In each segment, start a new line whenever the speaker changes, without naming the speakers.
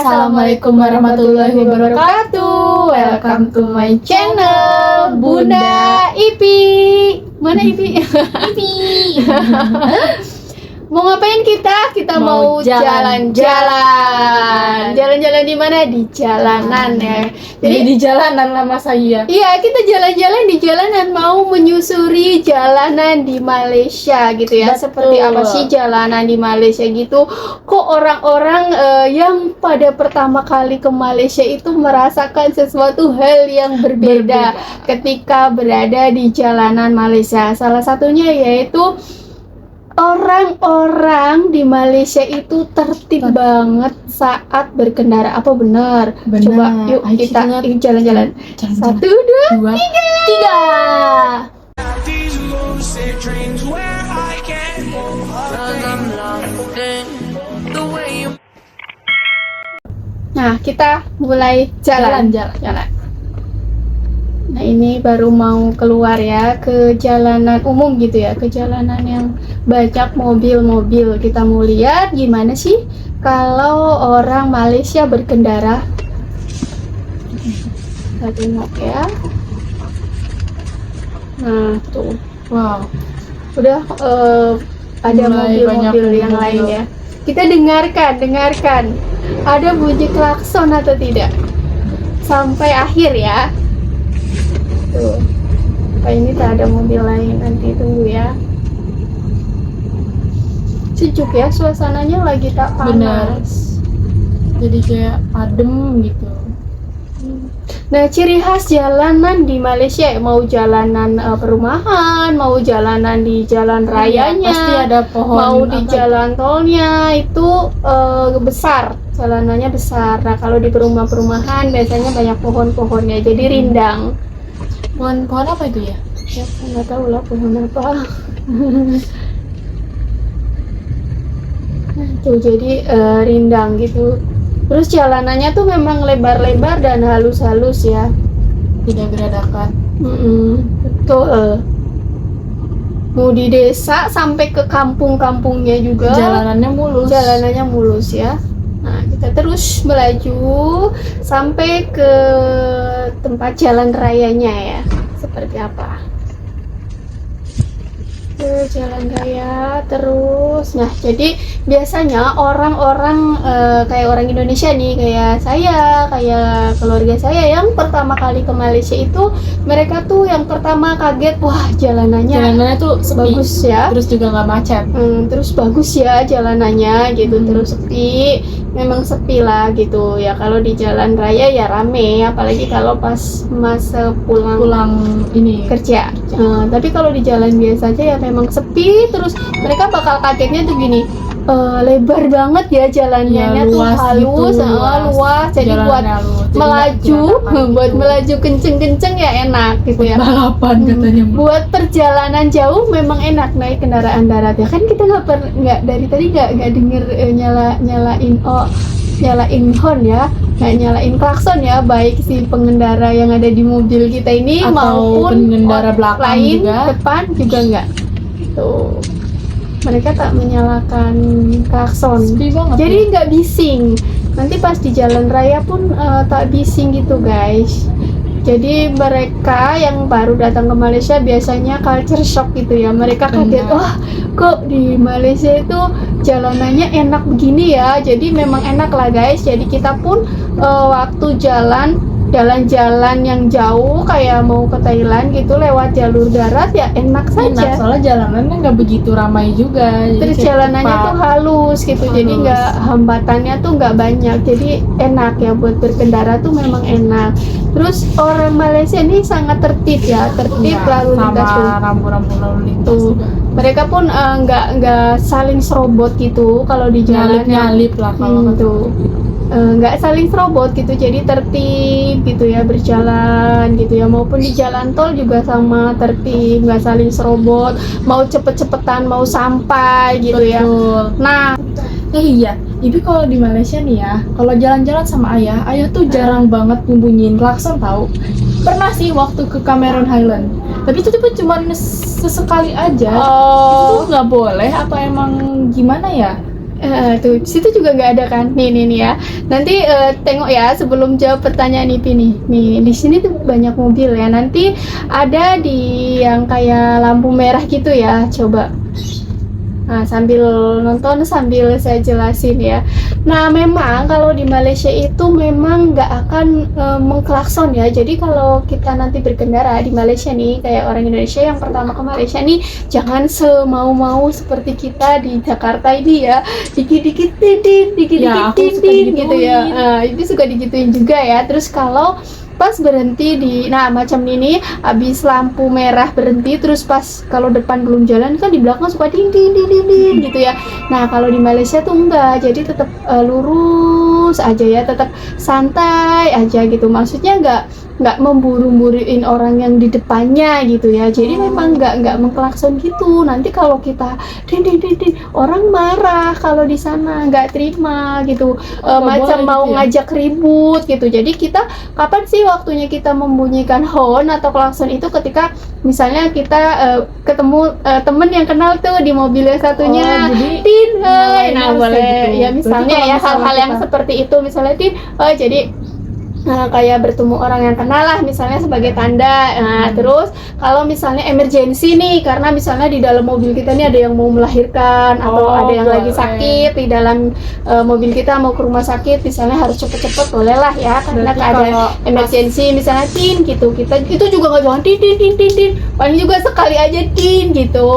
Assalamualaikum warahmatullahi wabarakatuh. Welcome to my channel Bunda Ipi. Mana Ipi? Ipi. Mau ngapain kita? Kita mau jalan-jalan. Jalan-jalan di mana? Di jalanan ya.
Jadi di jalanan lama saya.
Iya, kita jalan-jalan di jalanan, mau menyusuri jalanan di Malaysia gitu ya.
Betul.
Seperti apa sih jalanan di Malaysia gitu? Kok orang-orang yang pada pertama kali ke Malaysia itu merasakan sesuatu hal yang berbeda ketika berada di jalanan Malaysia. Salah satunya yaitu orang-orang di Malaysia itu tertib banget saat berkendara. Apa benar?
Benar.
Coba yuk
Ayo
kita
jalan.
jalan-jalan.
Jalan-jalan.
1, 2, 3.
These lucid dreams where I can move
Nah, kita mulai jalan. Nah, ini baru mau keluar ya ke jalanan umum gitu ya, ke jalanan yang banyak mobil-mobil. Kita mau lihat gimana sih kalau orang Malaysia berkendara. Kita tengok ya. Nah, tuh.
Wow.
Udah ada
Mulai banyak
mobil-mobil yang
mobil.
lain ya. Kita dengarkan. Ada bunyi klakson atau tidak? Sampai akhir ya. Tuh. Kayak ini tak ada mobil lain, nanti tunggu ya. Sejuk ya, suasananya lagi tak panas.
Benar. Jadi kayak adem gitu.
Nah, ciri khas jalanan di Malaysia, mau jalanan perumahan, mau jalanan di jalan rayanya,
Pasti ada pohon.
mau di jalan tolnya itu besar, jalanannya besar. Nah, kalau di perumahan biasanya banyak pohon-pohonnya, jadi rindang.
Pohon apa itu ya?
Ya, nggak tahu lah pohon apa. Nah, tuh jadi rindang gitu. Terus jalanannya tuh memang lebar-lebar dan halus-halus ya.
Tidak beradakan.
Betul. Mau di desa sampai ke kampung-kampungnya juga.
Jalanannya mulus.
Jalanannya mulus ya. Nah, kita terus melaju sampai ke tempat jalan rayanya ya. Seperti apa? Ke jalan raya terus. Nah, jadi biasanya orang-orang kayak orang Indonesia nih, kayak saya, kayak keluarga saya yang pertama kali ke Malaysia itu, mereka tuh yang pertama kaget, wah jalanannya
tuh sepi.
bagus ya.
Terus juga nggak macet.
Terus bagus ya jalanannya gitu, terus sepi, memang sepi lah gitu ya. Kalau di jalan raya ya rame, apalagi kalau pas masa pulang
ini
kerja. Tapi kalau di jalan biasa aja ya memang sepi, terus mereka bakal kagetnya tuh gini, lebar banget ya jalannya,
Ya,
tuh
luas
halus,
gitu,
luas. Jadi
Jalannya
buat
halus. Jadi
melaju,
nggak berantakan
buat
gitu.
melaju kenceng-kenceng ya enak gitu ya.
Balapan katanya.
Buat perjalanan jauh memang enak naik kendaraan darat ya kan. Kita nggak dari tadi nggak denger nyalain horn ya, nggak nyalain klakson ya, baik si pengendara yang ada di mobil kita ini
Atau
maupun
pengendara belakang
lain
juga.
depan juga nggak. Tuh, mereka tak menyalakan klakson,
Sepi banget.
jadi nggak bising. Nanti pas di jalan raya pun tak bising gitu guys. Jadi mereka yang baru datang ke Malaysia biasanya culture shock gitu ya. Mereka kaget,
Benar.
wah kok di Malaysia itu jalanannya enak begini ya. Jadi memang enak lah guys. Jadi kita pun waktu jalan-jalan yang jauh kayak mau ke Thailand gitu lewat jalur darat ya enak
Enak,
saja.
soalnya jalanannya nggak begitu ramai juga. Jadi
Terus
kayak
jalanannya
cepat.
tuh halus gitu, jadi
Halus.
nggak, hambatannya tuh nggak banyak, jadi enak ya buat berkendara tuh memang enak. Terus orang Malaysia ini sangat tertib ya, tertib
Iya,
lalu lintas tuh.
sama rambu-rambu lalu lintas
Tuh.
juga.
Mereka pun nggak saling serobot gitu kalau di jalan.
Nyalip lah kalau kata.
tuh. Nggak saling serobot gitu, jadi tertib gitu ya berjalan gitu ya. Maupun di jalan tol juga sama tertib, nggak saling serobot, mau cepet-cepetan mau sampai gitu ya.
Betul.
Nah,
Iya, Ibi kalau di Malaysia nih ya, kalau jalan-jalan sama ayah tuh jarang banget ngebunyiin klakson tahu. Pernah sih waktu ke Cameron Highland, tapi itu tuh cuma sesekali aja. Itu
oh
tuh nggak boleh apa emang gimana ya?
Tuh, di situ juga nggak ada kan? Nih ya. Nanti tengok ya sebelum jawab pertanyaan Ipi nih. Nih, di sini tuh banyak mobil ya. Nanti ada di yang kayak lampu merah gitu ya. Coba. Nah, sambil nonton sambil saya jelasin ya. Nah, memang kalau di Malaysia itu memang nggak akan mengklakson ya. Jadi kalau kita nanti berkendara di Malaysia nih, kayak orang Indonesia yang pertama ke Malaysia nih, jangan semau-mau seperti kita di Jakarta ini ya. Dikit-dikit tidin,
Ya,
dikit-dikit
aku suka
tidin gitu ya.
digituin.
Nah, itu suka digituin juga ya. Terus kalau pas berhenti di, nah macam ini habis lampu merah berhenti, terus pas kalau depan belum jalan kan di belakang suka din din din din din gitu ya. Nah kalau di Malaysia tuh enggak, jadi tetap lurus aja ya, tetap santai aja gitu, maksudnya nggak memburu-buruin orang yang di depannya gitu ya. Jadi memang nggak mengklakson gitu. Nanti kalau kita din din din din, orang marah kalau di sana, nggak terima gitu.
Nggak
Macam
boleh
mau
gitu ya?
ngajak ribut gitu. Jadi kita kapan sih waktunya kita membunyikan horn atau klakson itu ketika misalnya kita ketemu temen yang kenal tuh di mobil yang satunya,
Oh, jadi
Tin, hai.
nyalain
Nah
harus
boleh
kayak gitu.
ya, misalnya
Berarti
ya
kalau
hal-hal
misalnya
yang
kita-
seperti itu, misalnya Tin, jadi kayak bertemu orang yang kenal lah misalnya sebagai tanda. Nah terus kalau misalnya emergency nih, karena misalnya di dalam mobil kita nih ada yang mau melahirkan atau
Oh,
ada yang lagi
boleh.
sakit di dalam mobil kita, mau ke rumah sakit misalnya, harus cepet-cepet, boleh lah ya, karena
Berarti
keadaan
kalau
emergency misalnya Tin gitu, kita itu juga nggak jangan tin tin tin tin tin, paling juga sekali aja Tin gitu.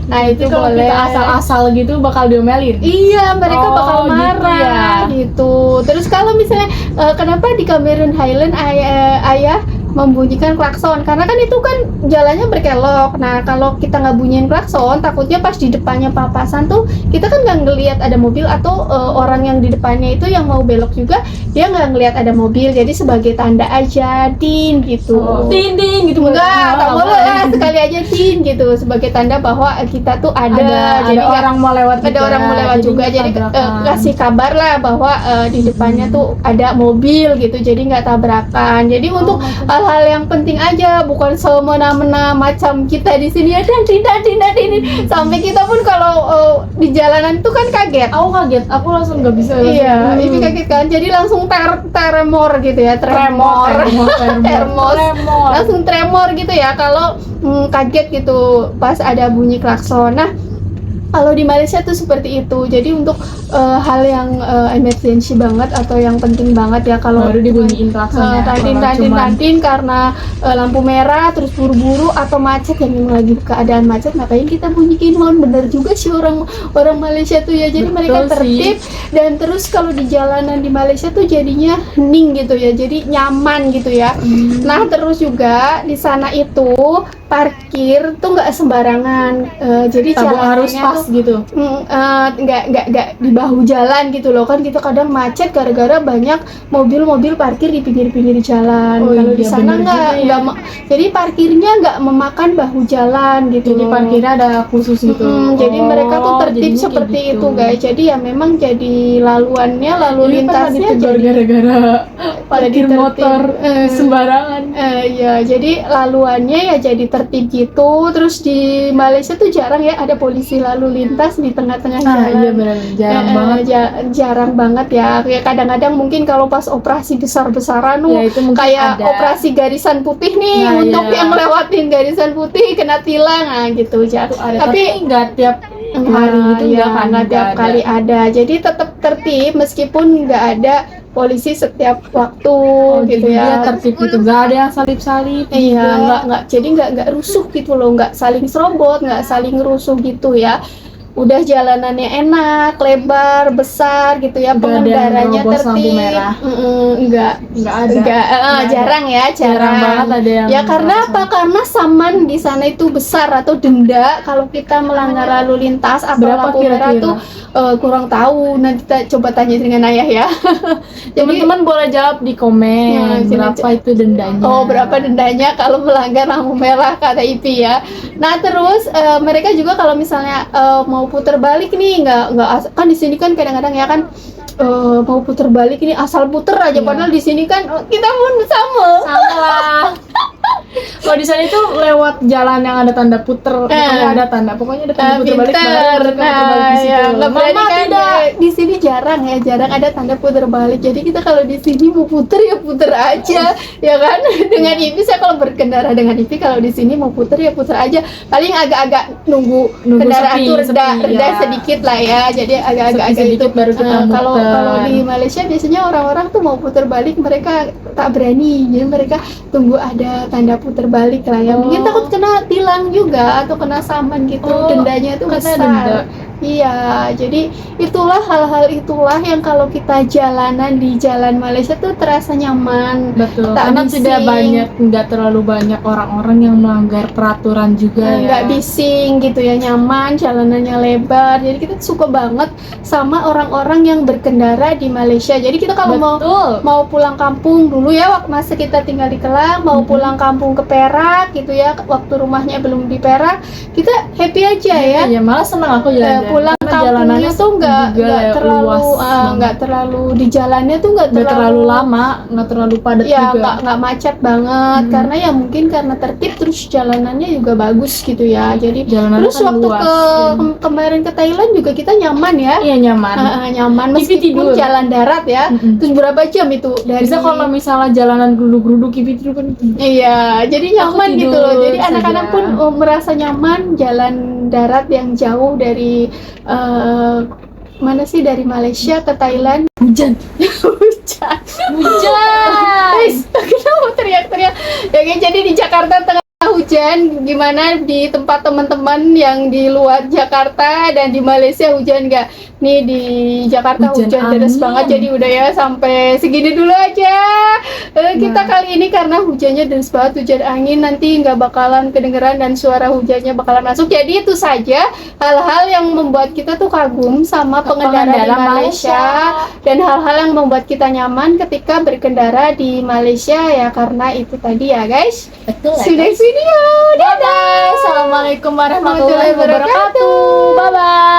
Nah itu
Jadi kalau
boleh.
kita asal-asal gitu bakal diomelin.
Iya, mereka
Oh,
bakal
gitu
marah
ya.
gitu. Terus kalau misalnya kenapa di Cameron Highland ayah membunyikan klakson? Karena kan itu kan jalannya berkelok. Nah, kalau kita nggak bunyiin klakson, takutnya pas di depannya papasan tuh kita kan nggak ngelihat ada mobil, atau orang yang di depannya itu yang mau belok juga dia nggak ngelihat ada mobil. Jadi sebagai tanda aja, Tin gitu.
Ding ding gitu.
Enggak, tak boleh
boleh.
lah, sekali aja Tin gitu, sebagai tanda bahwa kita tuh ada.
Ada
Jadi nggak-
orang mau lewat
ada orang mau lewat juga, jadi kasih kabar lah bahwa di depannya tuh ada mobil gitu, jadi nggak tabrakan. Jadi untuk hal-hal yang penting aja, bukan semena-mena macam kita di sini ya, dan tidak sampai kita pun kalau di jalanan tuh kan kaget.
Aku kaget, aku langsung nggak bisa.
Iya, ini kaget kan, jadi langsung tremor gitu ya, tremor. Langsung tremor gitu ya kalau kaget gitu pas ada bunyi klakson. Nah kalau di Malaysia tuh seperti itu. Jadi untuk hal yang emergency banget atau yang penting banget ya, kalau
baru dibunyiin klaksonnya.
tantin karena lampu merah terus buru-buru atau macet, yang memang lagi keadaan macet, ngapain kita bunyiin horn? Bener juga sih orang Malaysia tuh ya. Jadi
Betul
mereka tertib
sih.
dan terus kalau di jalanan di Malaysia tuh jadinya hening gitu ya, jadi nyaman gitu ya. Nah terus juga di sana itu parkir tuh nggak sembarangan, jadi
Tabung harus
jalannya
pas
tuh
gitu.
nggak di bahu jalan gitu loh kan, kita kadang macet gara-gara banyak mobil-mobil parkir di pinggir-pinggir jalan.
Oh
Kalau di
iya,
sana
bener
nggak
juga ya.
jadi parkirnya nggak memakan bahu jalan gitu.
Jadi parkirnya ada khusus gitu.
Jadi mereka tuh tertib
jadinya kayak
seperti
gitu.
itu guys. Jadi ya memang jadi laluannya, lalu
Ini pernah
lintasnya
ditegur
jadi
gara-gara parkir
tertib.
motor sembarangan.
Ya jadi laluannya ya jadi tertib gitu. Terus di Malaysia tuh jarang ya ada polisi lalu lintas di tengah-tengah jalan.
Iya benar, jarang banget.
Jarang banget ya. Kayak kadang-kadang mungkin kalau pas operasi besar-besaran
Ya itu mungkin
kayak
ada.
operasi garisan putih nih,
Nah,
untuk
iya.
yang lewatin garisan putih kena tilang, nah gitu ya.
Tapi nggak tiap hari gitu
ya,
nggak kan,
nggak tiap
nggak
kali ada. Jadi tetap tertib meskipun nggak ada polisi setiap waktu gitu
jadi dia
ya.
tertib gitu, nggak ada yang salip-salip.
Iya,
juga.
nggak jadi nggak rusuh gitu loh, nggak saling serobot, nggak saling rusuh gitu ya. Udah jalanannya enak, lebar, besar gitu ya,
Nggak ada yang
pengendaranya
nerobos lampu
tertib.
merah.
Nggak
ada.
Nggak,
Nggak
jarang ya,
Jarang banget ada yang
ya karena
nerobos.
apa? Karena saman di sana itu besar, atau denda kalau kita melanggar lalu lintas atau
Berapa
lampu merah
kira-kira?
tuh kurang tahu. Nanti kita coba tanya dengan ayah ya. Jadi
Teman-teman boleh jawab di komen
Ya, sini
berapa itu dendanya.
berapa dendanya kalau melanggar lampu merah, kata Ipi ya. Nah terus mereka juga kalau misalnya mau putar balik nih, kan di sini kan kadang-kadang ya kan mau putar balik ini asal puter aja,
Iya.
padahal di sini kan kita pun sama.
Salah. Kalau di sana itu lewat jalan yang ada tanda puter, pokoknya ada tanda puter balik.
Pinter,
baru kita puter balik di situ.
ya nggak berani
Mama
kan
tidak.
jarang ada tanda putar balik. Jadi kita kalau di sini mau puter ya puter aja, ya kan? Dengan Ivi saya kalau berkendara dengan Ivi kalau di sini mau puter ya puter aja. Paling agak-agak nunggu kendaraan
sepi,
itu reda
ya.
sedikit lah ya. Jadi agak-agak
Sepi
itu
sedikit baru kita
kalau
muter.
di Malaysia biasanya orang-orang tuh mau putar balik mereka tak berani. Jadi mereka tunggu ada tanda putar balik lah ya. Mungkin takut kena tilang juga atau kena saman gitu. Dendanya itu
kena
besar.
denda.
Iya, jadi itulah hal-hal itulah yang kalau kita jalanan di jalan Malaysia tuh terasa nyaman.
Betul,
Tak
karena
bising.
nggak terlalu banyak orang-orang yang melanggar peraturan juga ya.
Nggak bising gitu ya, nyaman, jalanannya lebar. Jadi kita suka banget sama orang-orang yang berkendara di Malaysia. Jadi kita kalau
Betul.
mau pulang kampung dulu ya, waktu masa kita tinggal di Kelang, mau pulang kampung ke Perak gitu ya, waktu rumahnya belum di Perak, kita happy aja ya.
Ya malah senang aku jalan-jalan.
Pulang
Karena
kampungnya
jalanannya
tuh nggak
juga ya,
terlalu
luas banget.
nggak terlalu di jalannya tuh nggak
nggak terlalu lama, nggak terlalu padat
ya
juga.
nggak macet banget karena ya mungkin karena tertib terus jalanannya juga bagus gitu ya. Jadi
Jalanannya
terus
kan
waktu
luas,
kemarin ke Thailand juga kita nyaman ya.
Iya nyaman.
Nyaman
Ivi
meskipun
tidur.
jalan darat ya. Terus berapa jam itu dari
Bisa kalau misalnya jalanan geruduk-geruduk gitu kan.
iya, jadi
Aku
nyaman gitu loh.
tidur
Jadi anak-anak
saja.
pun merasa nyaman jalan darat yang jauh dari mana sih dari Malaysia ke Thailand.
Hujan.
Hujan.
Hujan.
Guys, kita mau teriak-teriak. Ya, guys, jadi di Jakarta tengah hujan, gimana di tempat teman-teman yang di luar Jakarta dan di Malaysia hujan nggak? Nih di Jakarta hujan deras
angin.
banget, jadi udah ya sampai segini dulu aja. Kita kali ini karena hujannya deras banget, hujan angin, nanti nggak bakalan kedengeran dan suara hujannya bakalan masuk. Jadi itu saja hal-hal yang membuat kita tuh kagum sama pengendara di Malaysia dan hal-hal yang membuat kita nyaman ketika berkendara di Malaysia ya, karena itu tadi ya guys.
Betul.
See you next video. Dadah.
Assalamualaikum warahmatullahi
Warahmatullahi
wabarakatuh. Bye bye.